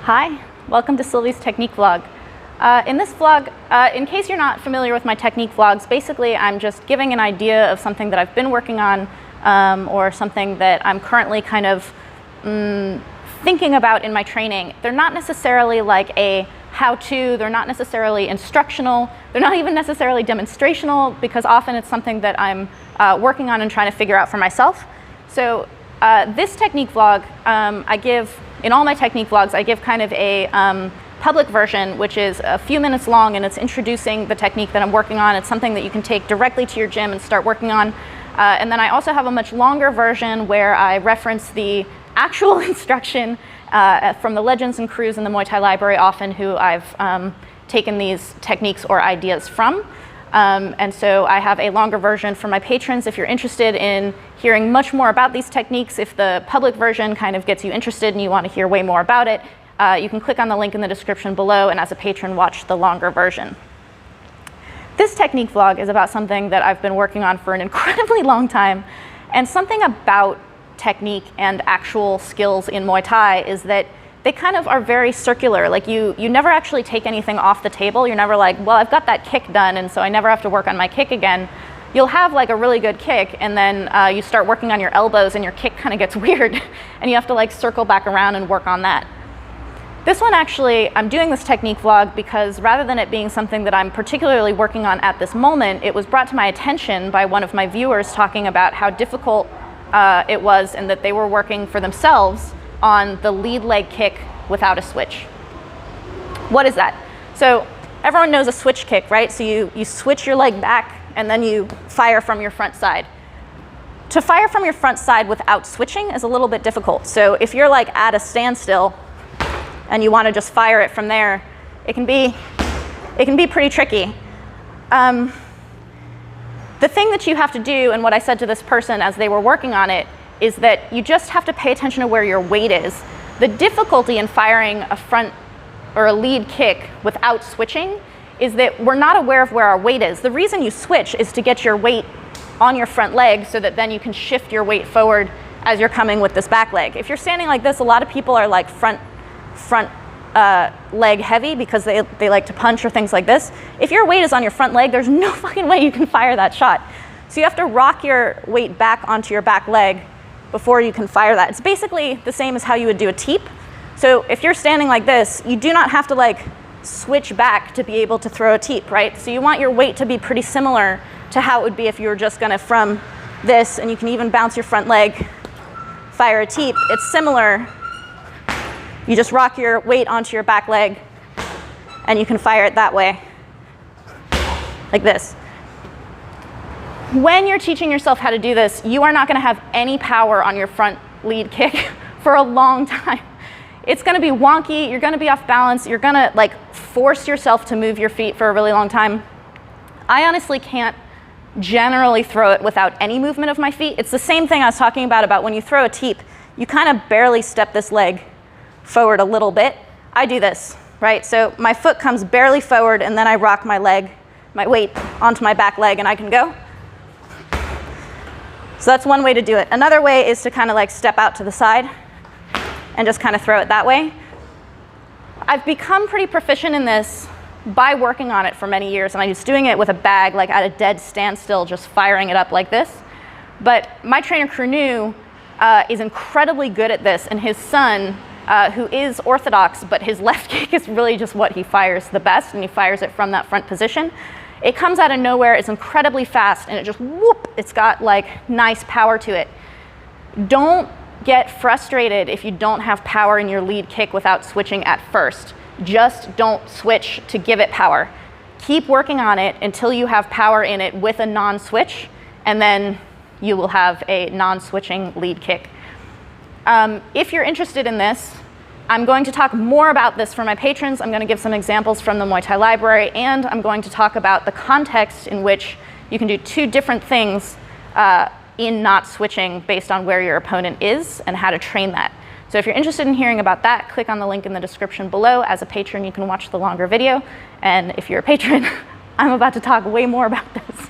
Hi, welcome to Sylvie's technique vlog. In this vlog, in case you're not familiar with my technique vlogs, basically I'm just giving an idea of something that I've been working on or something that I'm currently kind of thinking about in my training. They're not necessarily like a how-to, they're not necessarily instructional, they're not even necessarily demonstrational, because often it's something that I'm working on and trying to figure out for myself. So this technique vlog, in all my technique vlogs, I give kind of a public version, which is a few minutes long, and it's introducing the technique that I'm working on. It's something that you can take directly to your gym and start working on. And then I also have a much longer version where I reference the actual instruction from the legends and crews in the Muay Thai library, often who I've taken these techniques or ideas from. And so I have a longer version for my patrons if you're interested in hearing much more about these techniques. If the public version kind of gets you interested and you want to hear way more about it, you can click on the link in the description below, and as a patron, watch the longer version. This technique vlog is about something that I've been working on for an incredibly long time, and something about technique and actual skills in Muay Thai is that they kind of are very circular. Like you never actually take anything off the table. You're never like, well, I've got that kick done, and so I never have to work on my kick again. You'll have like a really good kick, and then you start working on your elbows, and your kick kind of gets weird, and you have to like circle back around and work on that. This one actually, I'm doing this technique vlog because rather than it being something that I'm particularly working on at this moment, it was brought to my attention by one of my viewers talking about how difficult it was, and that they were working for themselves on the lead leg kick without a switch. What is that? So everyone knows a switch kick, right? So you switch your leg back and then you fire from your front side. To fire from your front side without switching is a little bit difficult. So if you're like at a standstill and you want to just fire it from there, it can be pretty tricky. The thing that you have to do, and what I said to this person as they were working on it, is that you just have to pay attention to where your weight is. The difficulty in firing a front or a lead kick without switching is that we're not aware of where our weight is. The reason you switch is to get your weight on your front leg so that then you can shift your weight forward as you're coming with this back leg. If you're standing like this, a lot of people are like front leg heavy because they like to punch or things like this. If your weight is on your front leg, there's no fucking way you can fire that shot. So you have to rock your weight back onto your back leg before you can fire that. It's basically the same as how you would do a teep. So if you're standing like this, you do not have to like switch back to be able to throw a teep, right? So you want your weight to be pretty similar to how it would be if you were just gonna from this, and you can even bounce your front leg, fire a teep. It's similar. You just rock your weight onto your back leg and you can fire it that way, like this. When you're teaching yourself how to do this, you are not going to have any power on your front lead kick for a long time. It's going to be wonky, you're going to be off balance, you're going to like force yourself to move your feet for a really long time. I honestly can't generally throw it without any movement of my feet. It's the same thing I was talking about when you throw a teep, you kind of barely step this leg forward a little bit. I do this, right? So my foot comes barely forward, and then I rock my leg, my weight onto my back leg, and I can go. So that's one way to do it. Another way is to kind of like step out to the side and just kind of throw it that way. I've become pretty proficient in this by working on it for many years, and I'm just doing it with a bag, like at a dead standstill, just firing it up like this. But my trainer, Krunu, is incredibly good at this, and his son, who is orthodox, but his left kick is really just what he fires the best, and he fires it from that front position. It comes out of nowhere, it's incredibly fast, and it just whoop, it's got like nice power to it. Don't get frustrated if you don't have power in your lead kick without switching at first. Just don't switch to give it power. Keep working on it until you have power in it with a non-switch, and then you will have a non-switching lead kick. If you're interested in this, I'm going to talk more about this for my patrons. I'm going to give some examples from the Muay Thai library, and I'm going to talk about the context in which you can do two different things in not switching based on where your opponent is and how to train that. So if you're interested in hearing about that, click on the link in the description below. As a patron, you can watch the longer video. And if you're a patron, I'm about to talk way more about this.